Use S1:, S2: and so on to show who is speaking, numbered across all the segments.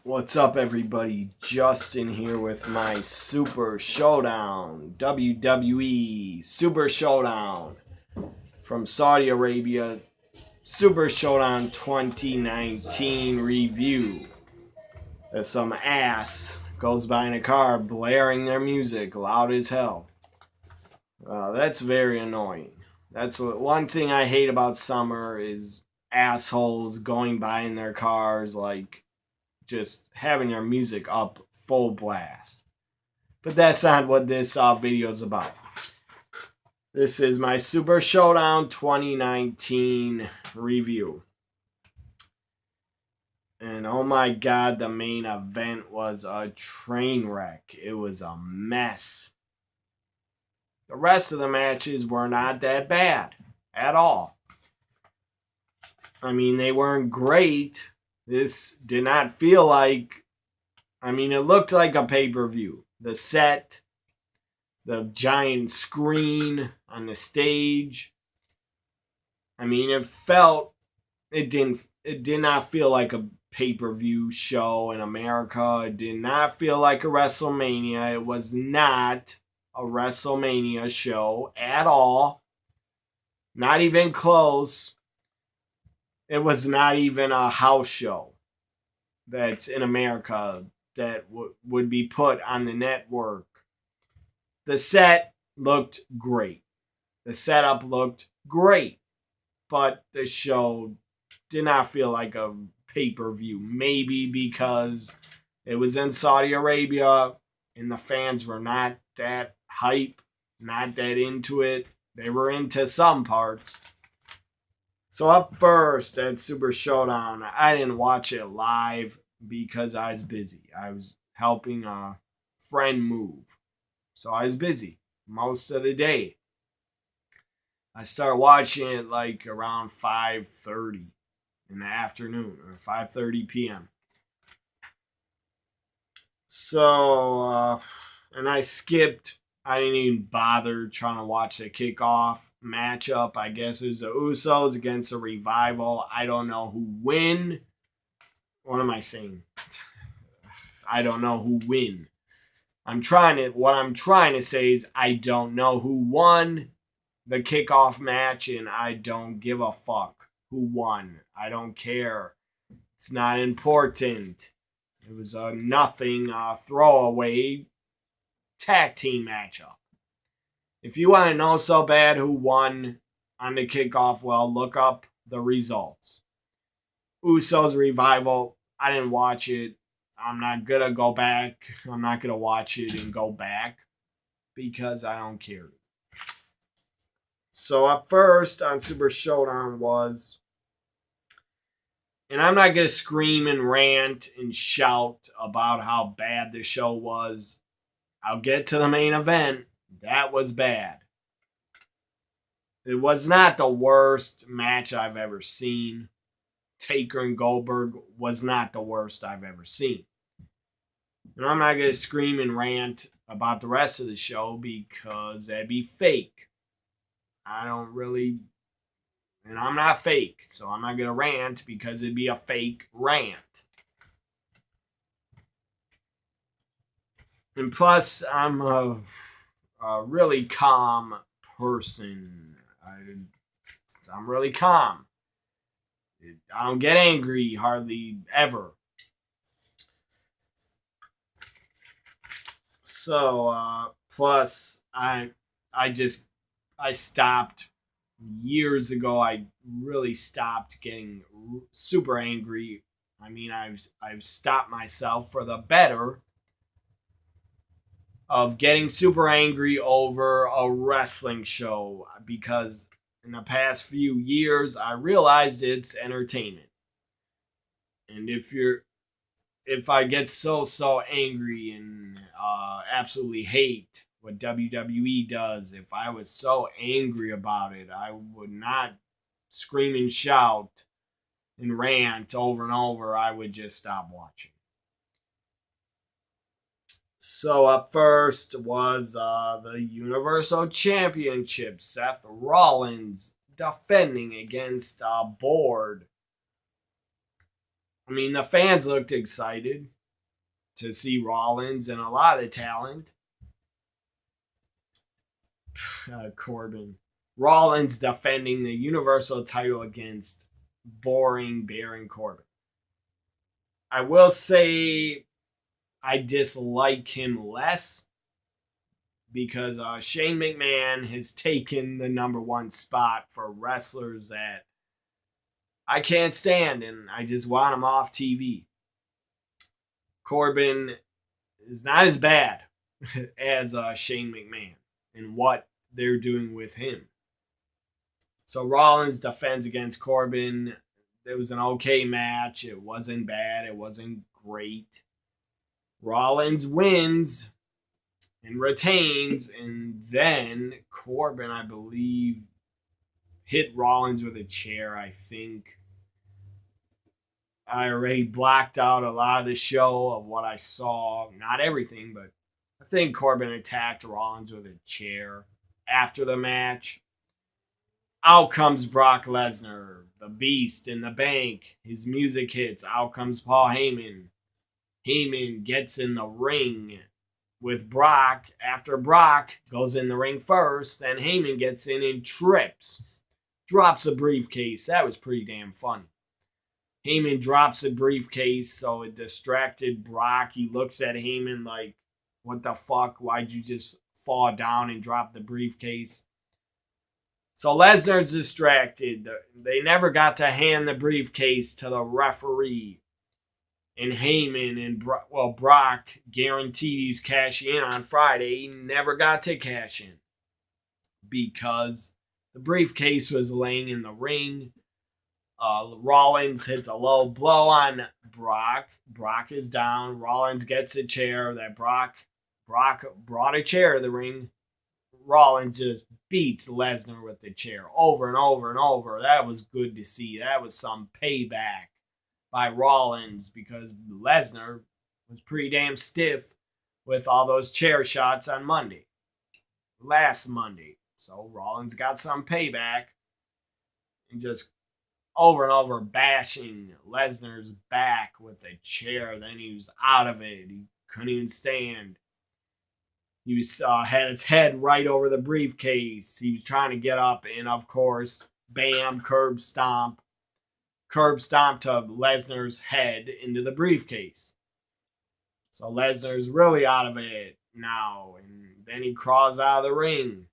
S1: What's up, everybody? Justin here with my Super Showdown, WWE Super Showdown from Saudi Arabia, Super Showdown 2019 review. As some ass goes by in a car blaring their music loud as hell. That's very annoying. That's one thing I hate about summer is assholes going by in their cars like just having your music up full blast. But that's not what this video is about. This is my Super Showdown 2019 review. And oh my god, the main event was a train wreck. It was a mess. The rest of the matches were not that bad at all. I mean, they weren't great. This did not feel like, it looked like a pay-per-view. The set, the giant screen on the stage. It did not feel like a pay-per-view show in America. It did not feel like a WrestleMania. It was not a WrestleMania show at all. Not even close. It was not even a house show that's in America that would be put on the network. The set looked great. The setup looked great. But the show did not feel like a pay-per-view. Maybe because it was in Saudi Arabia and the fans were not that hype, not that into it. They were into some parts. So up first at Super Showdown, I didn't watch it live because I was busy. I was helping a friend move. So I was busy most of the day. I started watching it like around 5:30 in the afternoon or 5:30 p.m. So, and I skipped. I didn't even bother trying to watch the kickoff matchup. I guess it was the Usos against the Revival. I don't know who win. What am I saying? I don't know who win. What I'm trying to say is I don't know who won the kickoff match, and I don't give a fuck who won. I don't care. It's not important. It was a nothing throwaway tag team matchup. If you want to know so bad who won on the kickoff, well, look up the results. Usos Revival, I didn't watch it. I'm not going to go back. I'm not going to watch it and go back because I don't care. So up first on Super Showdown was, and I'm not going to scream and rant and shout about how bad the show was. I'll get to the main event. That was bad. It was not the worst match I've ever seen. Taker and Goldberg was not the worst I've ever seen. And I'm not going to scream and rant about the rest of the show because that'd be fake. And I'm not fake, so I'm not going to rant because it'd be a fake rant. And plus, I'm a really calm person. I'm really calm. I don't get angry hardly ever. So, plus, I stopped years ago. I really stopped getting super angry. I've stopped myself for the better of getting super angry over a wrestling show because in the past few years I realized it's entertainment. And if I get so angry and absolutely hate what WWE does, if I was so angry about it, I would not scream and shout and rant over and over. I would just stop watching. So up first was the Universal Championship. Seth Rollins defending against Board. I mean, the fans looked excited to see Rollins and a lot of the talent. Corbin. Rollins defending the Universal title against boring Baron Corbin. I will say I dislike him less because Shane McMahon has taken the number one spot for wrestlers that I can't stand, and I just want him off TV. Corbin is not as bad as Shane McMahon and what they're doing with him. So Rollins defends against Corbin. It was an okay match. It wasn't bad. It wasn't great. Rollins wins and retains, and then Corbin, I believe, hit Rollins with a chair, I think. I already blocked out a lot of the show of what I saw. Not everything, but I think Corbin attacked Rollins with a chair after the match. Out comes Brock Lesnar, the Beast in the bank. His music hits. Out comes Paul Heyman. Heyman gets in the ring with Brock. After Brock goes in the ring first, then Heyman gets in and trips. Drops a briefcase. That was pretty damn funny. Heyman drops a briefcase, so it distracted Brock. He looks at Heyman like, what the fuck? Why'd you just fall down and drop the briefcase? So Lesnar's distracted. They never got to hand the briefcase to the referee. And Heyman and Brock guaranteed he's cashing in on Friday. He never got to cash in because the briefcase was laying in the ring. Rollins hits a low blow on Brock. Brock is down. Rollins gets a chair that Brock brought a chair to the ring. Rollins just beats Lesnar with the chair over and over and over. That was good to see. That was some payback by Rollins because Lesnar was pretty damn stiff with all those chair shots on last Monday. So Rollins got some payback and just over and over bashing Lesnar's back with a chair. Then he was out of it. He couldn't even stand. He was had his head right over the briefcase. He was trying to get up, and of course, bam, curb stomp to Lesnar's head into the briefcase. So Lesnar's really out of it now, and then he crawls out of the ring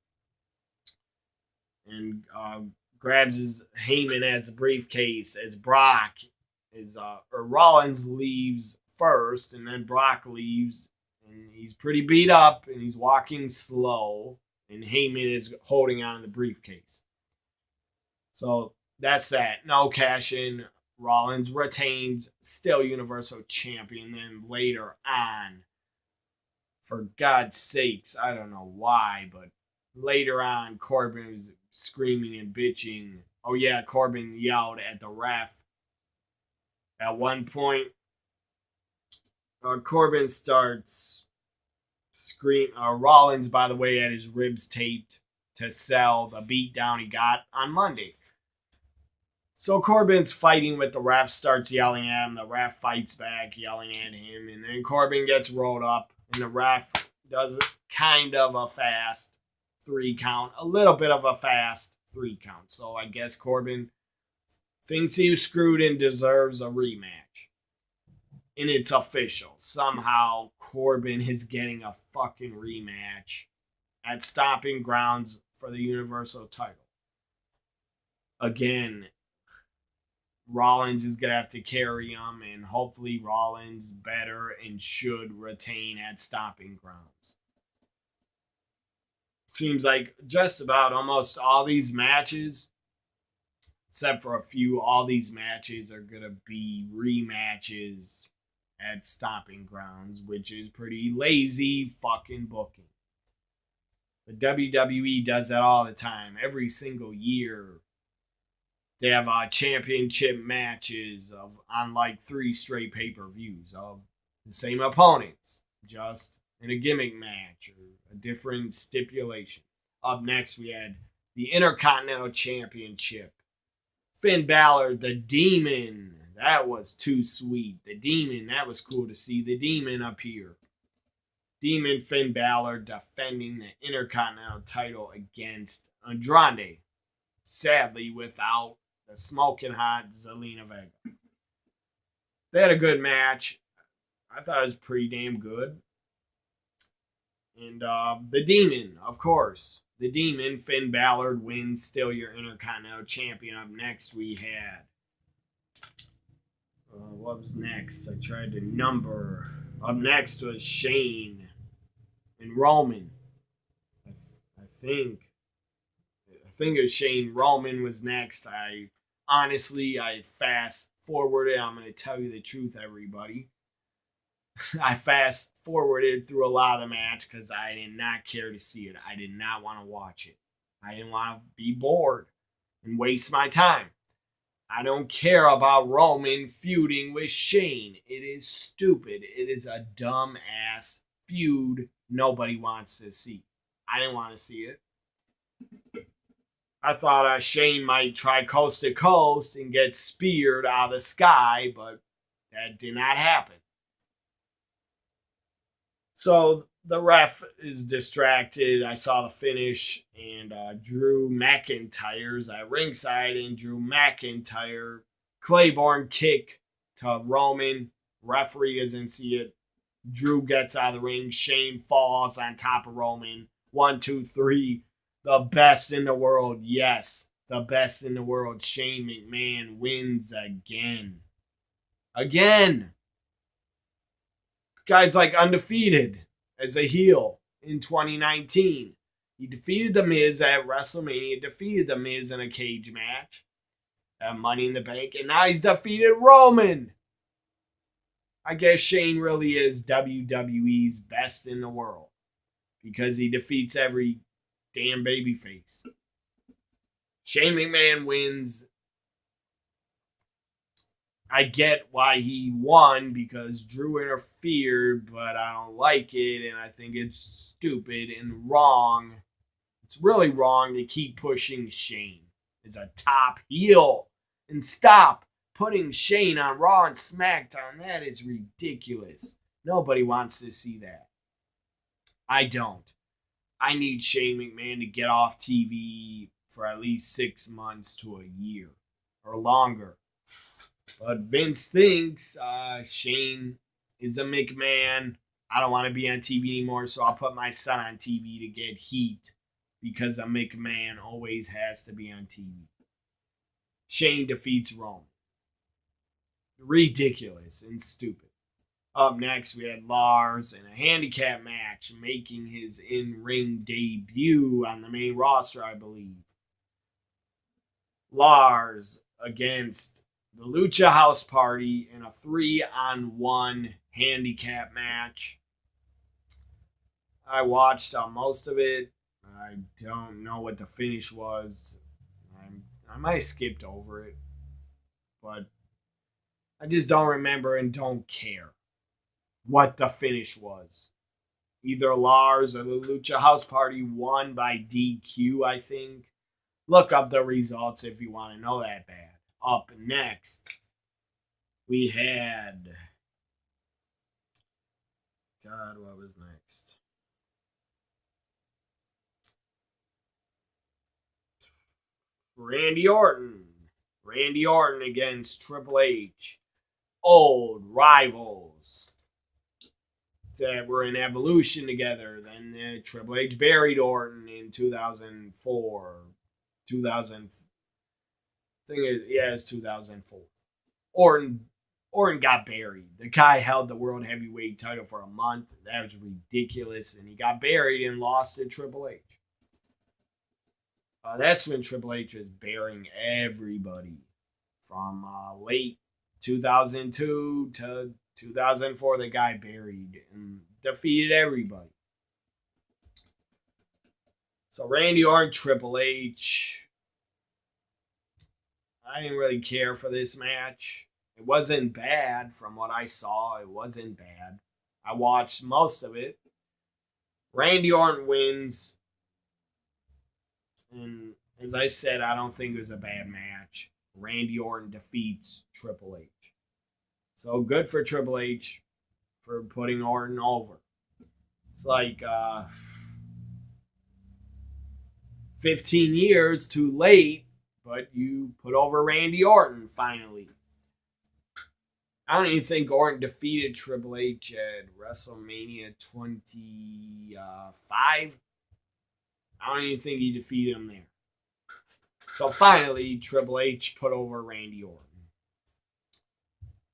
S1: and grabs his Heyman as a briefcase as Rollins leaves first, and then Brock leaves. And he's pretty beat up, and he's walking slow, and Heyman is holding on to the briefcase. So that's that. No cash in. Rollins retains, still Universal Champion. Then later on, for God's sakes, I don't know why, but later on, Corbin was screaming and bitching. Oh yeah, Corbin yelled at the ref. At one point, Corbin starts scream. Rollins, by the way, had his ribs taped to sell the beatdown he got on Monday. So Corbin's fighting with the ref, starts yelling at him. The ref fights back, yelling at him, and then Corbin gets rolled up, and the ref does kind of a fast 3 count, a little bit of a fast 3 count. So I guess Corbin thinks he was screwed and deserves a rematch. And it's official. Somehow Corbin is getting a fucking rematch at Stomping Grounds for the Universal title. Again, Rollins is going to have to carry him, and hopefully Rollins better and should retain at Stomping Grounds. Seems like just about almost all these matches, except for a few, all these matches are going to be rematches at Stomping Grounds, which is pretty lazy fucking booking. The WWE does that all the time. Every single year, they have championship matches on like 3 straight pay-per-views of the same opponents, just in a gimmick match or a different stipulation. Up next, we had the Intercontinental Championship. Finn Balor, the Demon, That was too sweet. The Demon, that was cool to see the Demon up here. Demon Finn Balor defending the Intercontinental title against Andrade. Sadly, without the smoking hot Zelina Vega. They had a good match. I thought it was pretty damn good. And the Demon, of course. The Demon, Finn Balor, wins, still your Intercontinental Champion. Up next, we had... what was next? I tried to number. Up next was Shane and Roman. I think it was Shane. Roman was next. I fast forwarded. I'm going to tell you the truth, everybody. I fast forwarded through a lot of the match because I did not care to see it. I did not want to watch it. I didn't want to be bored and waste my time. I don't care about Roman feuding with Shane. It is stupid. It is a dumb-ass feud nobody wants to see. I didn't want to see it. I thought Shane might try coast to coast and get speared out of the sky, but that did not happen. So the ref is distracted. I saw the finish, and Drew McIntyre's at ringside, and Drew McIntyre Claymore kick to Roman. Referee doesn't see it. Drew gets out of the ring. Shane falls on top of Roman. 1, 2, 3. The best in the world. Yes, the best in the world. Shane McMahon wins again. Again. Guy's like undefeated as a heel in 2019. He defeated The Miz at WrestleMania, defeated The Miz in a cage match at Money in the Bank, and now he's defeated Roman. I guess Shane really is WWE's best in the world because he defeats every damn babyface. Shane McMahon wins. I get why he won because Drew interfered, but I don't like it, and I think it's stupid and wrong. It's really wrong to keep pushing Shane as a top heel. And stop putting Shane on Raw and SmackDown. That is ridiculous. Nobody wants to see that. I don't. I need Shane McMahon to get off TV for at least 6 months to a year or longer. But Vince thinks Shane is a McMahon. I don't want to be on TV anymore, so I'll put my son on TV to get heat because a McMahon always has to be on TV. Shane defeats Roman. Ridiculous and stupid. Up next, we had Lars in a handicap match making his in-ring debut on the main roster, I believe. Lars against the Lucha House Party in a 3-on-1 handicap match. I watched most of it. I don't know what the finish was. I might have skipped over it. But I just don't remember and don't care what the finish was. Either Lars or the Lucha House Party won by DQ, I think. Look up the results if you want to know that bad. Up next, we had... God, what was next? Randy Orton. Randy Orton against Triple H. Old rivals that were in Evolution together. Then Triple H buried Orton in 2004. It's 2004. Orton got buried. The guy held the World Heavyweight title for a month. That was ridiculous. And he got buried and lost to Triple H. That's when Triple H was burying everybody. From late 2002 to 2004, the guy buried and defeated everybody. So Randy Orton, Triple H. I didn't really care for this match. It wasn't bad from what I saw. It wasn't bad. I watched most of it. Randy Orton wins. And as I said, I don't think it was a bad match. Randy Orton defeats Triple H. So good for Triple H for putting Orton over. It's like 15 years too late, but you put over Randy Orton finally. I don't even think Orton defeated Triple H at WrestleMania 25. I don't even think he defeated him there. So finally, Triple H put over Randy Orton.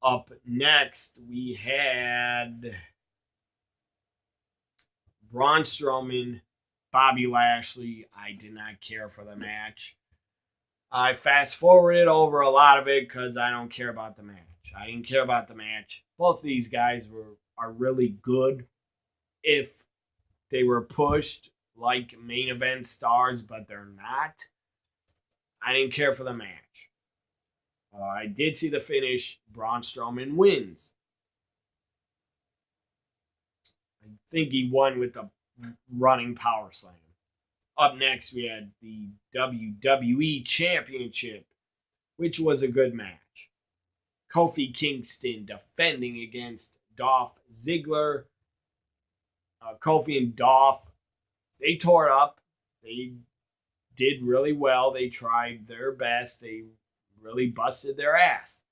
S1: Up next, we had Braun Strowman, Bobby Lashley. I did not care for the match. I fast forwarded over a lot of it because I don't care about the match. I didn't care about the match. Both of these guys are really good if they were pushed like main event stars, but they're not. I didn't care for the match. I did see the finish. Braun Strowman wins. I think he won with the running power slam. Up next, we had the WWE Championship, which was a good match. Kofi Kingston defending against Dolph Ziggler. Kofi and Dolph, they tore it up. They did really well. They tried their best. They really busted their ass.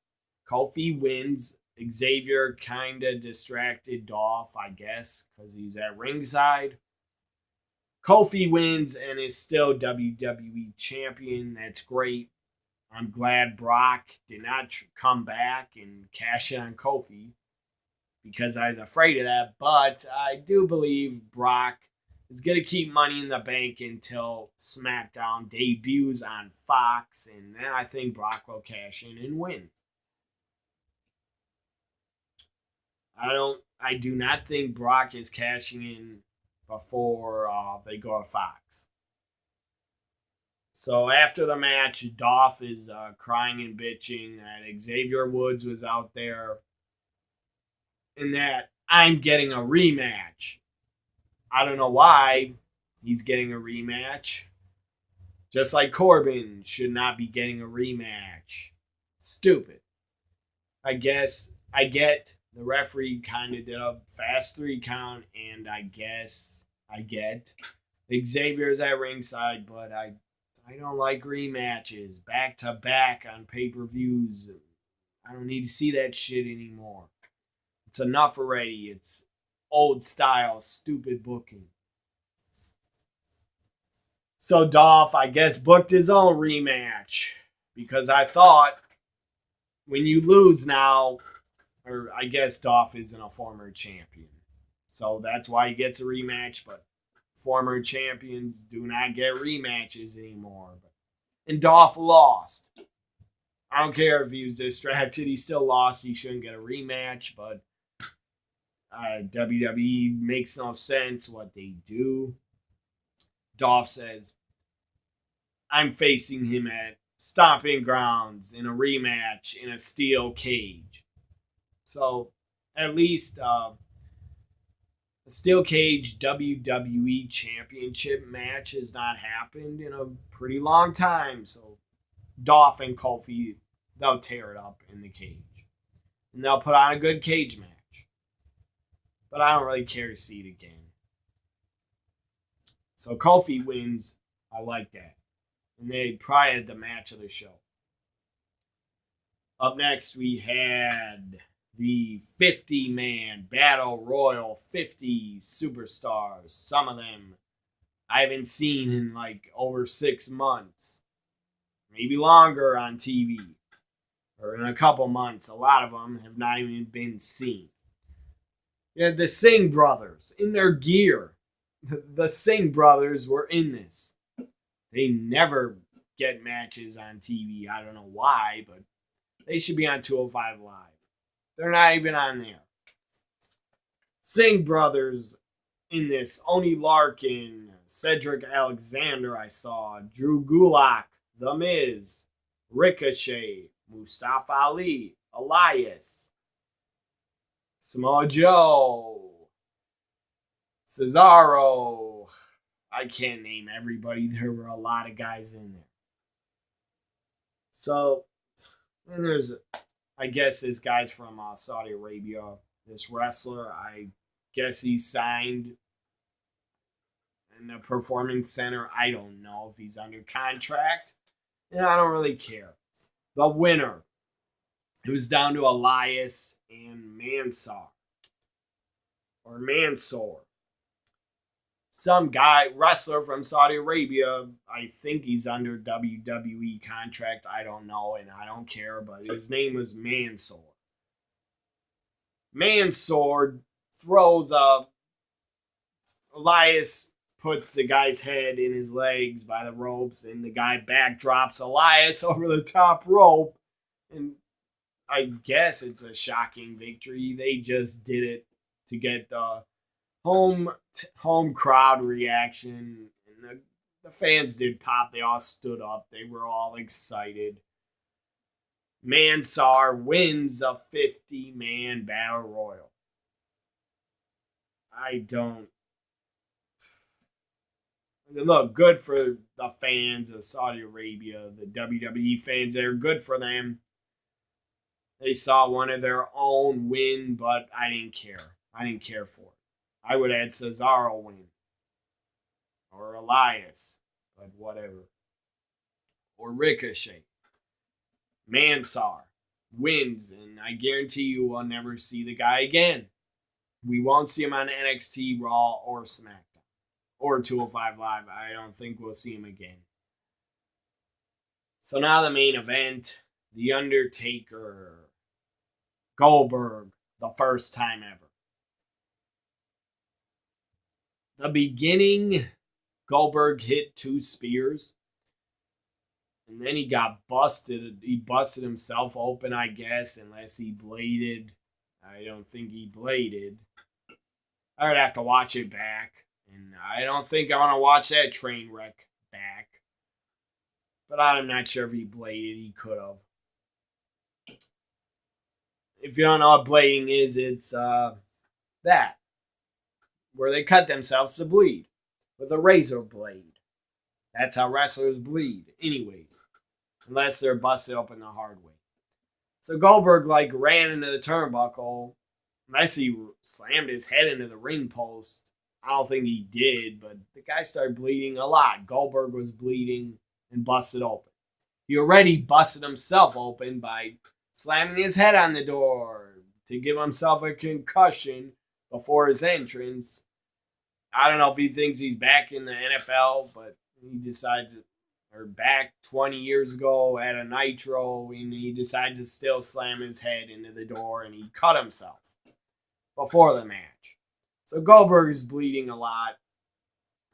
S1: Kofi wins. Xavier kind of distracted Dolph, I guess, because he's at ringside. Kofi wins and is still WWE champion. That's great. I'm glad Brock did not come back and cash in on Kofi because I was afraid of that. But I do believe Brock is going to keep Money in the Bank until SmackDown debuts on Fox. And then I think Brock will cash in and win. I do not think Brock is cashing in before they go to Fox. So after the match, Dolph is crying and bitching that Xavier Woods was out there and that I'm getting a rematch. I don't know why he's getting a rematch. Just like Corbin should not be getting a rematch. Stupid. I guess I get the referee kind of did a fast 3 count, and I guess I get Xavier's at ringside, but I don't like rematches back to back on pay-per-views. I don't need to see that shit anymore. It's enough already. It's old style, stupid booking. So Dolph, I guess, booked his own rematch because I thought when you lose now, or I guess Dolph isn't a former champion. So that's why he gets a rematch, but former champions do not get rematches anymore. And Dolph lost. I don't care if he was distracted. He still lost. He shouldn't get a rematch, but WWE makes no sense what they do. Dolph says, I'm facing him at Stomping Grounds in a rematch in a steel cage. So at least a steel cage WWE Championship match has not happened in a pretty long time. So Dolph and Kofi, they'll tear it up in the cage. And they'll put on a good cage match. But I don't really care to see it again. So Kofi wins. I like that. And they probably had the match of the show. Up next, we had the 50-man Battle Royal, 50 superstars. Some of them I haven't seen in like over 6 months. Maybe longer on TV. Or in a couple months. A lot of them have not even been seen. You had the Singh brothers in their gear. The Singh brothers were in this. They never get matches on TV. I don't know why, but they should be on 205 Live. They're not even on there. Singh brothers in this. Oni Larkin, Cedric Alexander I saw, Drew Gulak, The Miz, Ricochet, Mustafa Ali, Elias, Samoa Joe, Cesaro. I can't name everybody. There were a lot of guys in there. So And there's, I guess this guy's from Saudi Arabia. This wrestler, I guess he signed in the performance center. I don't know if he's under contract. And I don't really care. The winner, it was down to Elias and Mansoor. Some guy, wrestler from Saudi Arabia. I think he's under WWE contract. I don't know, and I don't care, but his name was Mansoor. Mansoor throws up. Elias puts the guy's head in his legs by the ropes, and the guy backdrops Elias over the top rope. And I guess it's a shocking victory. They just did it to get the home crowd reaction. And the fans did pop. They all stood up. They were all excited. Mansoor wins a 50-man battle royal. I don't. Look, good for the fans of Saudi Arabia, the WWE fans. They're good for them. They saw one of their own win, but I didn't care. I didn't care for it. I would add Cesaro win. Or Elias. But whatever. Or Ricochet. Mansoor wins, and I guarantee you we'll never see the guy again. We won't see him on NXT, Raw, or SmackDown. Or 205 Live. I don't think we'll see him again. So now the main event. The Undertaker. Goldberg. The first time ever. The beginning, Goldberg hit 2 spears. And then he got busted. He busted himself open, I guess, unless he bladed. I don't think he bladed. I would have to watch it back. And I don't think I want to watch that train wreck back. But I'm not sure if he bladed. He could have. If you don't know what blading is, it's that. Where they cut themselves to bleed. With a razor blade. That's how wrestlers bleed. Anyways. Unless they're busted open the hard way. So Goldberg ran into the turnbuckle. Unless he slammed his head into the ring post. I don't think he did, but the guy started bleeding a lot. Goldberg was bleeding and busted open. He already busted himself open by slamming his head on the door to give himself a concussion before his entrance. I don't know if he thinks he's back in the NFL, but he decides, or back 20 years ago at a Nitro, and he decides to still slam his head into the door, and he cut himself before the match. So Goldberg is bleeding a lot.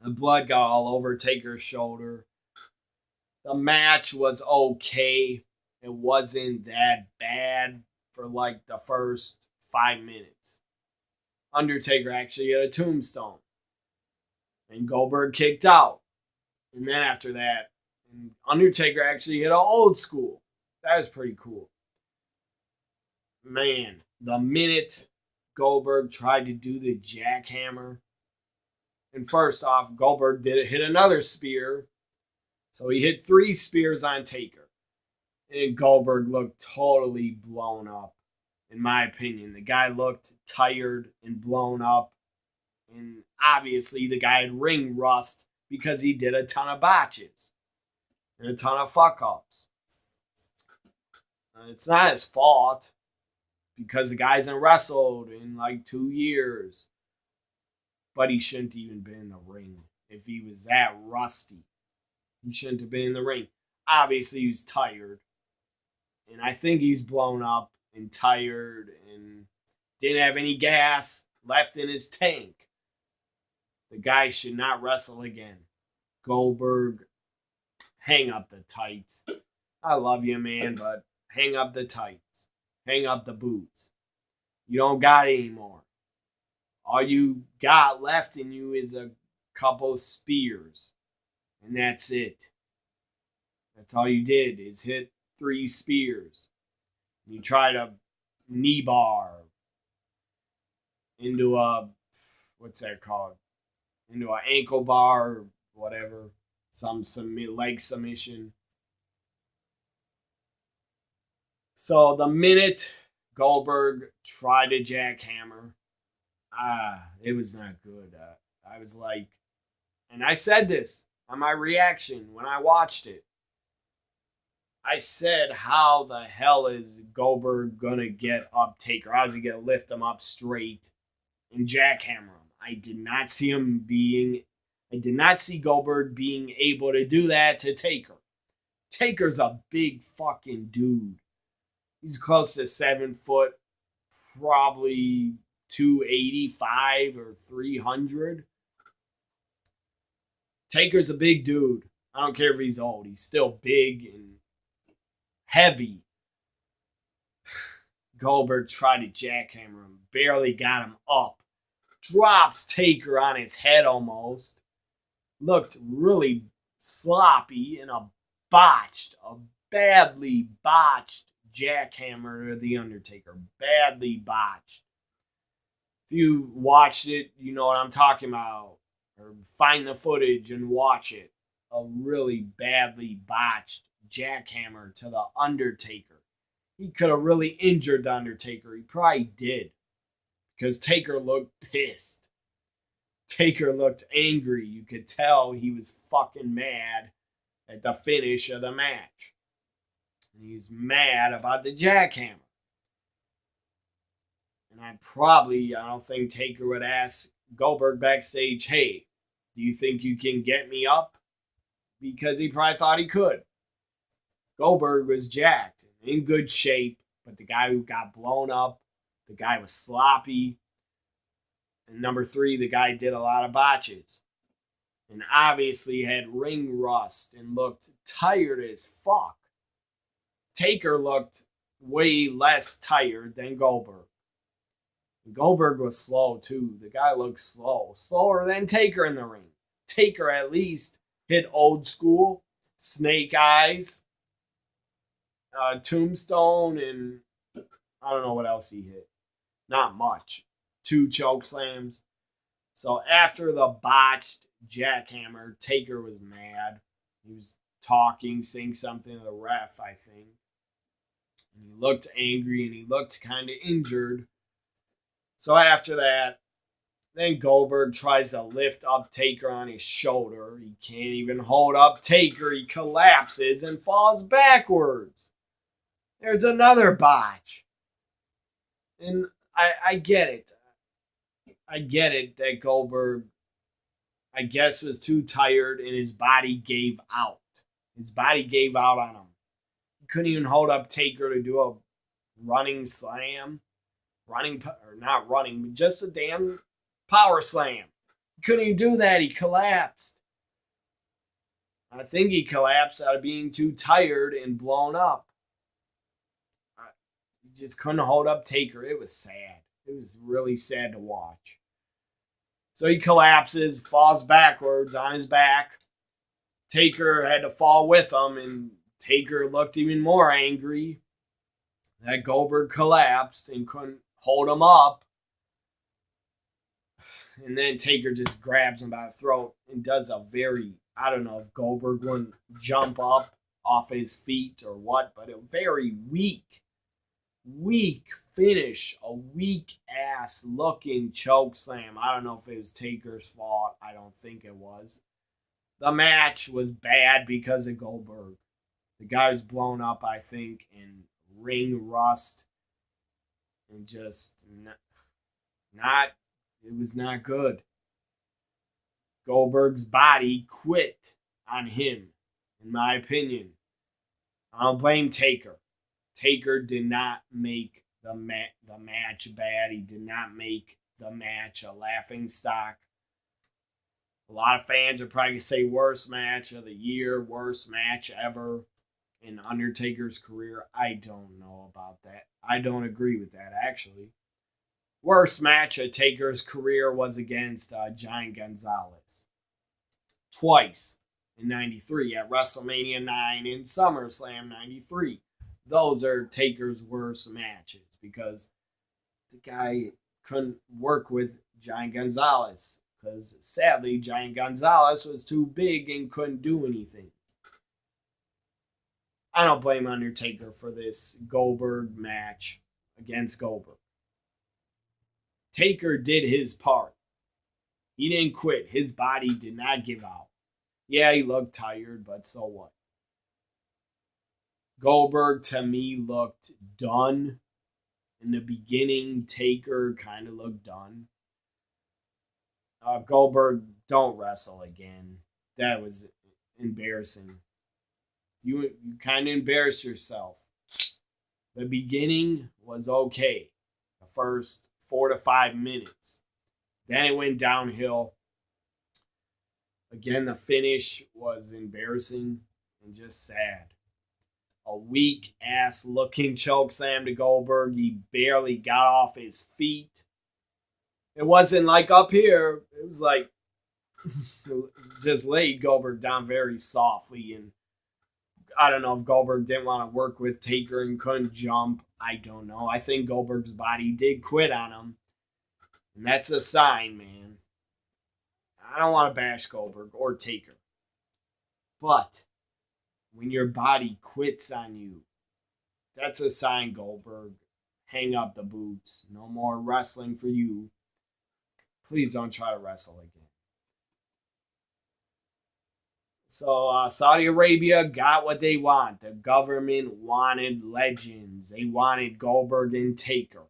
S1: The blood got all over Taker's shoulder. The match was okay. It wasn't that bad for the first 5 minutes. Undertaker actually had a tombstone. And Goldberg kicked out. And then after that, Undertaker actually hit an old school. That was pretty cool. Man, the minute Goldberg tried to do the jackhammer, and first off, Goldberg hit another spear. So he hit 3 spears on Taker. And Goldberg looked totally blown up, in my opinion. The guy looked tired and blown up. And obviously the guy had ring rust because he did a ton of botches and a ton of fuck-ups. It's not his fault because the guy hasn't wrestled in 2 years. But he shouldn't even been in the ring if he was that rusty. He shouldn't have been in the ring. Obviously, he was tired. And I think he's blown up and tired and didn't have any gas left in his tank. The guy should not wrestle again. Goldberg, hang up the tights. I love you, man, but hang up the tights. Hang up the boots. You don't got it anymore. All you got left in you is a couple of spears. And that's it. That's all you did is hit 3 spears. You try to knee bar into a, what's that called? Into an ankle bar or whatever. Some leg submission. So the minute Goldberg tried to jackhammer, it was not good. I was like, and I said this on my reaction when I watched it. I said, how the hell is Goldberg gonna get up Taker? How's he gonna lift him up straight and jackhammer him? I did not see Goldberg being able to do that to Taker. Taker's a big fucking dude. He's close to 7 foot, probably 285 or 300. Taker's a big dude. I don't care if he's old. He's still big and heavy. Goldberg tried to jackhammer him. Barely got him up. Drops Taker on his head almost. Looked really sloppy and a badly botched jackhammer to The Undertaker. Badly botched. If you watched it, you know what I'm talking about. Or find the footage and watch it. A really badly botched jackhammer to The Undertaker. He could have really injured The Undertaker. He probably did. Because Taker looked pissed. Taker looked angry. You could tell he was fucking mad at the finish of the match. And he's mad about the jackhammer. And I don't think Taker would ask Goldberg backstage, hey, do you think you can get me up? Because he probably thought he could. Goldberg was jacked, in good shape, but the guy who got blown up, the guy was sloppy. And number 3, the guy did a lot of botches. And obviously had ring rust and looked tired as fuck. Taker looked way less tired than Goldberg. Goldberg was slow too. The guy looked slow. Slower than Taker in the ring. Taker at least hit old school, snake eyes, tombstone, and I don't know what else he hit. Not much. 2 choke slams. So after the botched jackhammer, Taker was mad. He was talking, saying something to the ref, I think. And he looked angry and he looked kind of injured. So after that, then Goldberg tries to lift up Taker on his shoulder. He can't even hold up Taker. He collapses and falls backwards. There's another botch. And I get it. I get it that Goldberg, I guess, was too tired and his body gave out. His body gave out on him. He couldn't even hold up Taker to do a running slam. Not running, but just a damn power slam. He couldn't even do that. He collapsed. I think he collapsed out of being too tired and blown up. He just couldn't hold up Taker. It was sad. It was really sad to watch. So he collapses, falls backwards on his back. Taker had to fall with him, and Taker looked even more angry that Goldberg collapsed and couldn't hold him up. And then Taker just grabs him by the throat and does a very, I don't know if Goldberg wouldn't jump up off his feet or what, but a very weak finish, a weak-ass looking choke slam. I don't know if it was Taker's fault. I don't think it was. The match was bad because of Goldberg. The guy was blown up, I think, in ring rust. And just it was not good. Goldberg's body quit on him, in my opinion. I don't blame Taker. Taker did not make the match bad. He did not make the match a laughing stock. A lot of fans are probably going to say worst match of the year, worst match ever in Undertaker's career. I don't know about that. I don't agree with that, actually. Worst match of Taker's career was against Giant Gonzalez. Twice in 93 at WrestleMania 9 and SummerSlam 93. Those are Taker's worst matches because the guy couldn't work with Giant Gonzalez because sadly Giant Gonzalez was too big and couldn't do anything. I don't blame Undertaker for this Goldberg match against Goldberg. Taker did his part. He didn't quit. His body did not give out. Yeah, he looked tired, but so what? Goldberg, to me, looked done. In the beginning, Taker kind of looked done. Goldberg, don't wrestle again. That was embarrassing. You kind of embarrassed yourself. The beginning was okay. The first 4 to 5 minutes. Then it went downhill. Again, the finish was embarrassing and just sad. A weak ass looking chokeslam to Goldberg. He barely got off his feet. It wasn't like up here. It was like just laid Goldberg down very softly. And I don't know if Goldberg didn't want to work with Taker and couldn't jump. I don't know. I think Goldberg's body did quit on him. And that's a sign, man. I don't want to bash Goldberg or Taker. But when your body quits on you, that's a sign, Goldberg. Hang up the boots. No more wrestling for you. Please don't try to wrestle again. So Saudi Arabia got what they want. The government wanted legends. They wanted Goldberg and Taker.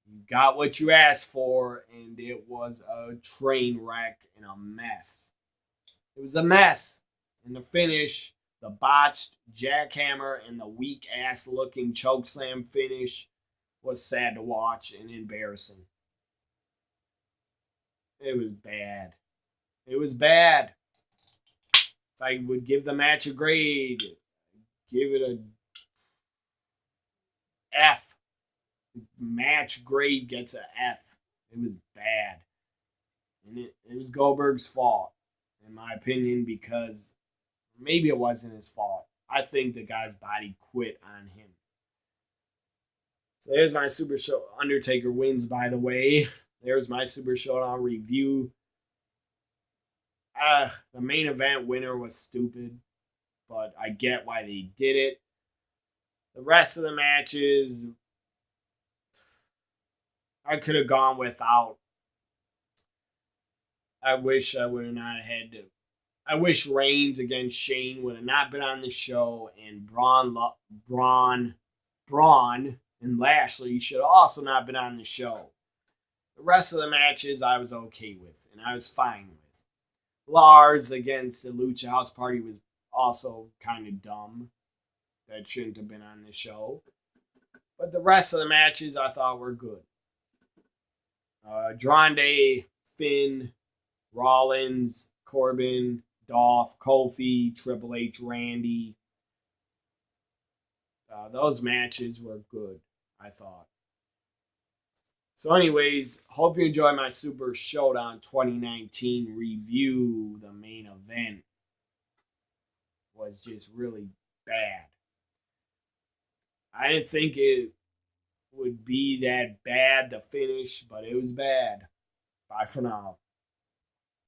S1: You got what you asked for, and it was a train wreck and a mess. It was a mess. In the finish, the botched jackhammer and the weak-ass looking chokeslam finish was sad to watch and embarrassing. It was bad. It was bad. If I would give the match a grade, give it a F. Match grade gets a F. It was bad. And it was Goldberg's fault, in my opinion, because maybe it wasn't his fault. I think the guy's body quit on him. So there's my Super Show. Undertaker wins, by the way. There's my Super Showdown review. The main event winner was stupid, but I get why they did it. The rest of the matches, I could have gone without. I wish I would have not had to. I wish Reigns against Shane would have not been on the show, and Braun and Lashley should have also not been on the show. The rest of the matches I was okay with, and I was fine with. Lars against the Lucha House Party was also kind of dumb. That shouldn't have been on the show. But the rest of the matches I thought were good. Andrade, Finn, Rollins, Corbin, Dolph, Kofi, Triple H, Randy. Those matches were good, I thought. So anyways, hope you enjoy my Super Showdown 2019 review. The main event was just really bad. I didn't think it would be that bad, the finish, but it was bad. Bye for now.